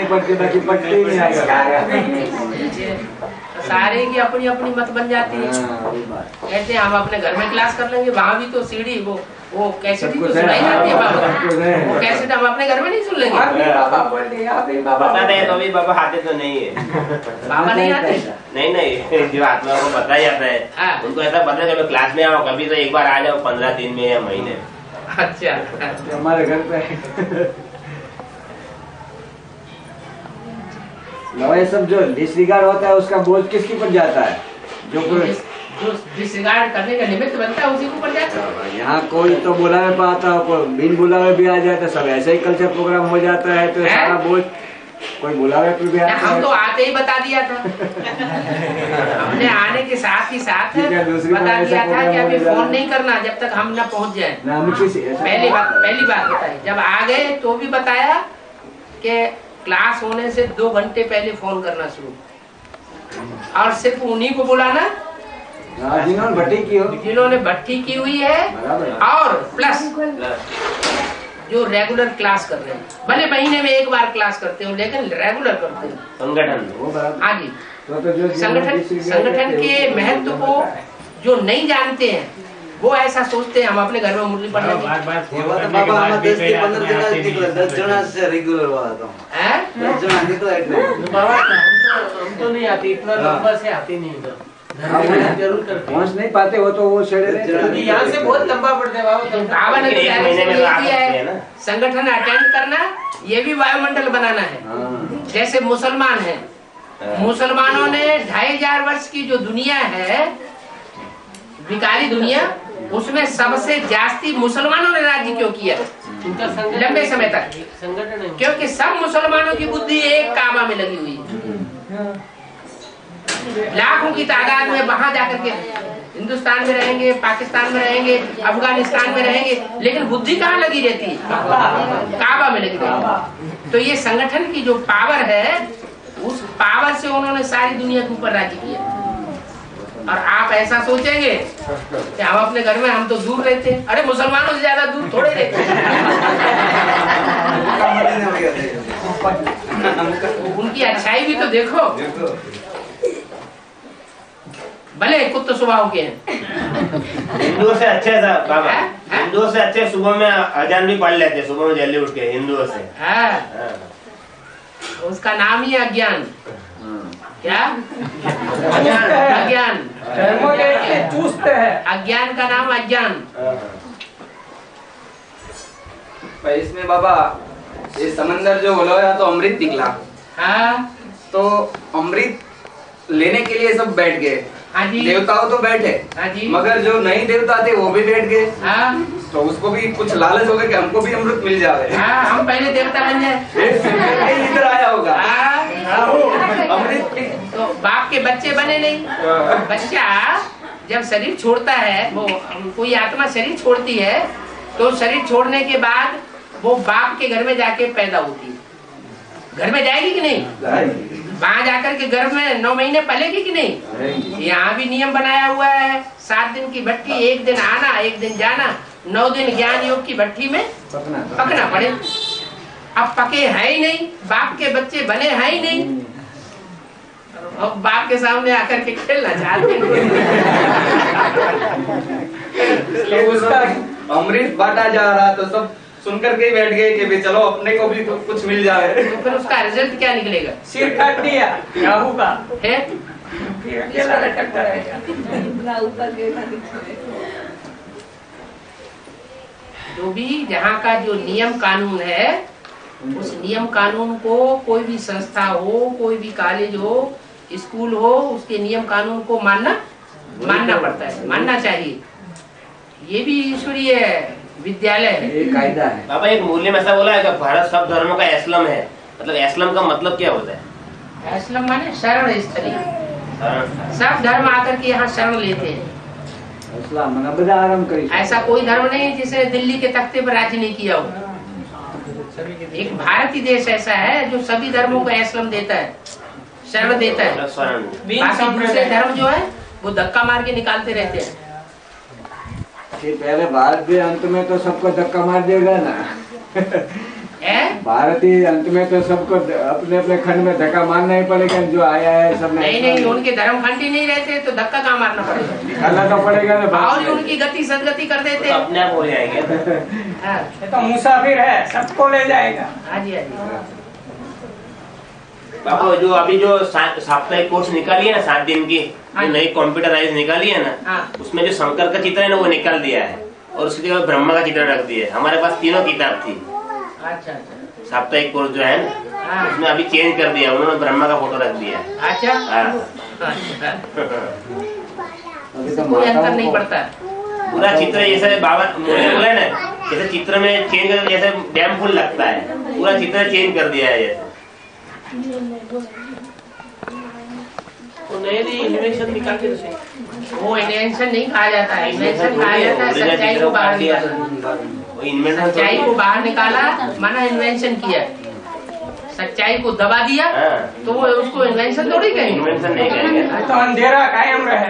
नहीं पढ़ते, बाकी पढ़ते ही नहीं आएगा। सारे की अपनी अपनी मत बन जाती है। कहते हैं हम अपने घर में क्लास कर लेंगे, वहाँ भी तो सीढ़ी वो कैसे तो सुनाई जाती है बाबा, वो कैसे हम अपने घर में नहीं सुन लेंगे। पता नहीं तो भी बाबा आते तो नहीं है, बाबा नहीं आते, नहीं जो आत्मा को पता ही आता है उनको ऐसा पता है कभी क्लास में आओ, कभी तो एक बार आ जाओ 15 दिन में या महीने। अच्छा हमारे घर पे ये सब जो डिसरिगार्ड होता है उसका बोझ किसकी पर जाता है? जो डिसरिगार्ड करने का निमित्त बनता है उसी को पड़ जाता है। यहाँ कोई तो बुलावे पे आता है, कोई बिन बुलावे भी आ जाता है, सब ऐसे ही कल्चर प्रोग्राम हो जाता है, तो सारा बोझ कोई बुलावे पे भी आता है। हम तो आते ही बता दिया था हमने आने के साथ ही साथ बता दिया था कि अभी फोन नहीं करना जब तक हम न पहुँच जाए। पहली बात बताई, जब आ गए तो भी बताया कि क्लास होने से 2 घंटे पहले फोन करना शुरू, और सिर्फ उन्हीं को बुलाना जिन्होंने भट्टी की हुई है, और प्लस जो रेगुलर क्लास कर रहे हैं, भले महीने में 1 बार क्लास करते हो लेकिन रेगुलर करते हो। संगठन, हाँ जी, संगठन के महत्व को जो नहीं जानते हैं वो ऐसा सोचते हैं हम अपने घर में मुरली पढ़ लेंगे। नहीं आती, इतना लंबा से आती नहीं जरूर करते, पहुंच नहीं पाते हो तो वो यहाँ से बहुत लंबा पड़ता है बाबा ने किया है। संगठन अटेंड करना ये भी वायुमंडल बनाना है। जैसे मुसलमान है, मुसलमानों ने 2500 वर्ष की जो दुनिया है, भिखारी दुनिया, उसमें सबसे जास्ती मुसलमानों ने राज्य क्यों किया लंबे समय तक? क्योंकि सब मुसलमानों की बुद्धि एक काबा में लगी हुई है। लाखों की तादाद में वहां जाकर के हिंदुस्तान में रहेंगे, पाकिस्तान में रहेंगे, अफगानिस्तान में रहेंगे, लेकिन बुद्धि कहाँ लगी रहती है? काबा में लगी रहती है। तो ये संगठन की जो पावर है, उस पावर से उन्होंने सारी दुनिया के ऊपर राज्य किया। और आप ऐसा सोचेंगे कि हम अपने घर में, हम तो दूर रहते हैं, अरे मुसलमानों से ज्यादा दूर थोड़े रहते हैं। उनकी अच्छाई भी तो देखो, भले कुत्ते स्वभाव के हैं। हिंदुओं से अच्छे था बाबा, हिंदुओं से अच्छे सुबह में अजान भी पढ़ लेते, सुबह में जल्दी उठ के हिंदुओं से। उसका नाम ही अज्ञान। क्या? अज्ञान। चूसते हैं, अज्ञान का नाम अज्ञान। इसमें बाबा ये समंदर जो बोला तो अमृत निकला, तो अमृत लेने के लिए सब बैठ गए। देवताओं तो बैठे, मगर जो नई देवता थे वो भी बैठ गए। तो उसको भी कुछ लालच हो गया कि हमको भी अमृत मिल जाए। हम पहले देवता बन जाए। इधर आया होगा अमृत। तो बाप के बच्चे बने नहीं। बच्चा जब शरीर छोड़ता है, वो कोई आत्मा शरीर छोड़ती है, तो शरीर छोड़ने के बाद वो बाप के घर में जाके पैदा होती है। घर में जाएगी कि नहीं? वहाँ जाकर के गर्भ में 9 महीने पलेगी कि नहीं? यहाँ भी नियम बनाया हुआ है, 7 दिन की भट्टी, 1 दिन आना 1 दिन जाना, 9 दिन ज्ञान योग की भट्टी में पकना पड़े। अब पके है ही नहीं, बाप के बच्चे बने हैं ही नहीं, अब बाप के सामने आकर के खेलना चाहते तो उसका अमृत बांटा जा रहा, तो सब सुनकर के बैठ गए कि चलो अपने को भी कुछ मिल जाए। तो फिर उसका रिजल्ट क्या निकलेगा? सिर काट दिया राहु का है। जो भी जहाँ का जो नियम कानून है, उस नियम कानून को कोई भी संस्था हो, कोई भी कॉलेज हो, स्कूल हो, उसके नियम कानून को मानना पड़ता है, मानना चाहिए। ये भी ईश्वरीय विद्यालय है, एक कायदा है। बाबा एक मूल्य में ऐसा बोला है कि भारत सब धर्मों का एस्लम है, मतलब एस्लम का मतलब क्या होता है? एस्लम माने शरण स्थली। सब धर्म आकर के यहाँ शरण लेते हैं। ऐसा कोई धर्म नहीं जिसने दिल्ली के तख्ते पर राज्य नहीं किया हो। एक भारत ही देश ऐसा है जो सभी धर्मों को एस्लम देता है, शरण देता है। बाकी दूसरे धर्म जो है वो धक्का मार के निकालते रहते हैं। पहले भारत भी अंत में तो सबको धक्का मार देगा ना। भारतीय अंत में तो सबको अपने अपने खंड में धक्का मारना ही पड़ेगा, जो आया है सब नहीं, उनके धर्म खंड ही नहीं रहते तो धक्का कहाँ मारना पड़ेगा, निकालना तो पड़ेगा ना। और ही उनकी गति सदगति कर देते तो अपने आप हो जाएंगे। ये तो मुसाफिर है, सबको ले जाएगा। हाँ जी, हाँ जी। बाबा जो अभी जो साप्ताहिक कोर्स निकाली है ना 7 दिन की, जो नई कंप्यूटराइज निकाली है ना, उसमें जो शंकर का चित्र है ना वो निकाल दिया है और उसके बाद ब्रह्मा का चित्र रख दिया है। हमारे पास तीनों किताब थी। अच्छा। साप्ताहिक कोर्स जो है ना उसमें अभी चेंज कर दिया, उन्होंने ब्रह्मा का फोटो रख दिया। अच्छा। कोई अंतर नहीं पड़ता। पूरा चित्र जैसे बाबा बोले ना, जैसे चित्र में चेंज कर, जैसे डैम फुल लगता है, पूरा चित्र चेंज कर दिया है जैसे। इन्वेंशन निकाल के वो इन्वेंशन नहीं कहा जाता है, इन्वेंशन कहा जाता है सच्चाई को बाहर निकाला। सच्चाई को बाहर निकाला माना इन्वेंशन किया, सच्चाई को दबा दिया तो वो उसको इन्वेंशन थोड़ी कहेंगे। इन्वेंशन नहीं कहेंगे, तो अंधेरा कायम रहे।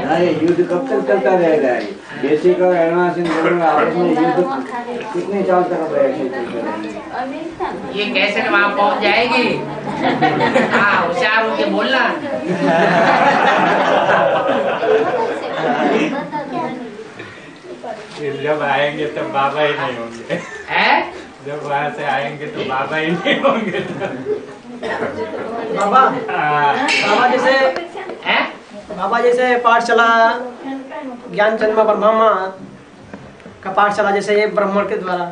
नहीं, युद्ध कब तक चलता रहेगा? बेसिक और एडवांस इन दोनों में आपस में युद्ध कितने साल तक रहेगा? ये कैसे वहाँ पहुँच जाएगी? हाँ, होशियार होके बोलना। जब आएंगे तब बाबा ही नहीं होंगे। जब वहाँ से आएंगे तो बाबा ही नहीं होंगे। बाबा जैसे पाठ चला ज्ञान जन्म ब्रह्मा का पाठ चला जैसे ये ब्राह्मण के द्वारा,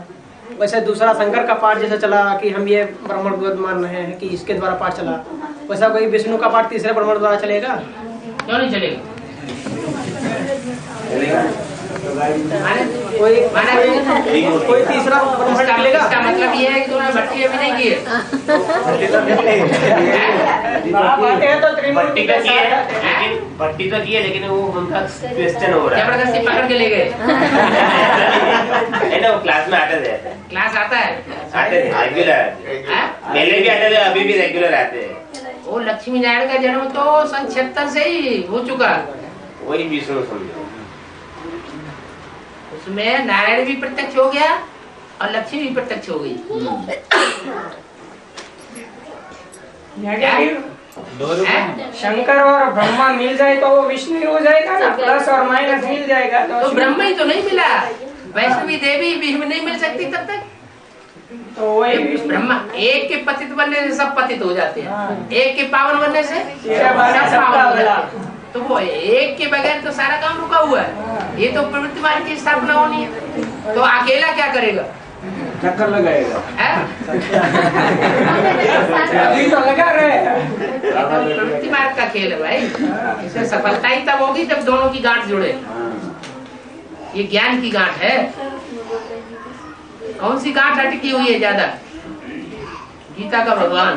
वैसे दूसरा शंकर का पाठ जैसे चला कि हम ये ब्राह्मण को मान रहे हैं कि इसके द्वारा पाठ चला, वैसा कोई विष्णु का पाठ तीसरे ब्राह्मण द्वारा चलेगा? क्यों नहीं चलेगा? कोई तीसरा ब्राह्मण चलेगा? इसका मतलब ये है कि उन्होंने भट्टी अभी नहीं की है। भट्टी तो की है लेकिन वो उनका क्वेश्चन हो रहा है, जबरदस्ती पकड़ के ले गए। है ना, वो क्लास में आते थे। क्लास आता है? आते थे रेगुलर, पहले भी आते थे, अभी भी रेगुलर आते हैं। वो लक्ष्मी नारायण का जन्म तो सन 76 से ही हो चुका, वही विष्णु समझो। उसमें नारायण भी प्रत्यक्ष हो गया और लक्ष्मी भी प्रत्यक्ष हो गई। शंकर और ब्रह्मा मिल जाए तो वो विष्णु हो जाएगा ना, प्लस और माइनस मिल जाएगा तो ब्रह्मा ही तो नहीं मिला, वैष्णवी देवी भी नहीं मिल सकती तब तक। तो वही ब्रह्मा एक के पतित बनने से सब पतित हो जाते हैं, एक के पावन बनने से सबका भला। तो वो एक के बगैर तो सारा काम रुका हुआ है। ये तो प्रवृत्ति मार्ग की स्थापना होनी है, तो अकेला क्या करेगा? चक्कर लगाएगा। अभी तो लगा रहे प्रवृत्ति मार्ग का खेल है भाई। इसमें सफलता ही तब होगी जब दोनों की गांठ जुड़े। ये ज्ञान की गांठ है। कौन सी गांठ अटकी हुई है ज्यादा? गीता का भगवान।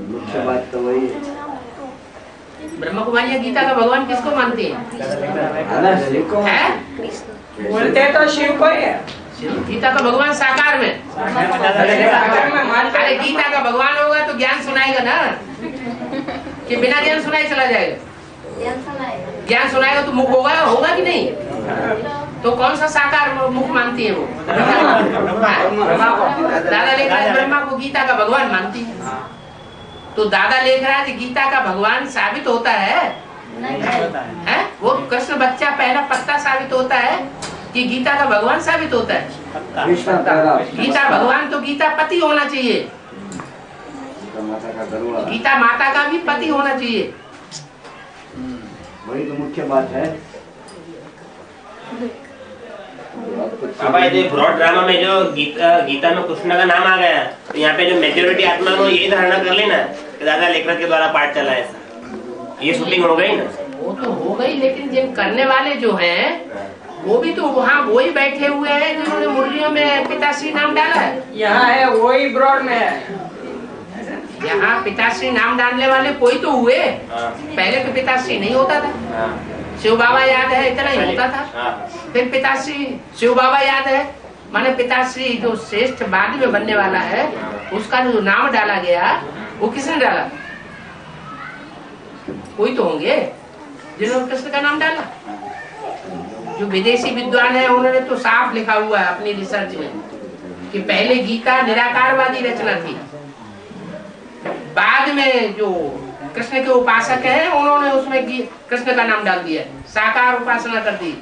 मुख्य बात तो वही है। ब्रह्म कुमारी गीता का भगवान किसको मानती है? बोलते तो शिव को ही है। गीता का भगवान साकार में। अरे गीता का भगवान होगा तो ज्ञान सुनाएगा ना, कि बिना ज्ञान सुनाए चला जाएगा? ज्ञान सुनाएगा तो मुख होगा कि नहीं? तो कौन सा साकार मुख मानती है वो? दादा लिख रहा है ब्रह्मा को गीता का भगवान मानती है, तो दादा लिख रहा है कि गीता का भगवान साबित होता है, है? वो कृष्ण बच्चा पहला पत्ता साबित होता है कि गीता का भगवान साबित होता है। गीता भगवान तो गीता पति होना चाहिए, गीता माता का भी पति होना चाहिए। वही तो मुख्य बात है। अब ये ब्रॉड ड्रामा में जो गीता में कृष्ण का नाम आ गया, तो यहाँ पे जो मेजोरिटी आत्मा को यही धारणा कर लेना कि दादा लेखक के द्वारा पाठ चला है, ये शूटिंग हो गई ना? वो तो हो गई, लेकिन जिन करने वाले जो हैं वो भी तो वहाँ वही बैठे हुए हैं जिन्होंने मुरलियों में पिताश्री नाम डाला है। यहाँ है वही ब्रॉड में है। यहाँ पिताश्री नाम डालने वाले कोई तो हुए, पहले तो पिताश्री नहीं होता था। शिव बाबा याद है, इतना ही होता था। फिर पिताश्री शिव बाबा याद है, माने पिताश्री जो श्रेष्ठ बाद में बनने वाला है उसका जो नाम डाला गया वो किसने डाला? कोई तो होंगे जिन्होंने कृष्ण का नाम डाला। जो विदेशी विद्वान है उन्होंने तो साफ लिखा हुआ है अपनी रिसर्च में कि पहले गीता निराकारवादी रचना थी, बाद में जो कृष्ण के उपासक हैं उन्होंने उसमें कृष्ण का नाम डाल दिया, साकार उपासना कर दी।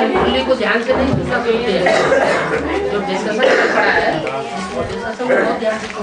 मुरली को ध्यान से नहीं सुनना सुनते हैं, जो डिस्कशन चल पड़ा है वो डिस्कशन बहुत ध्यान से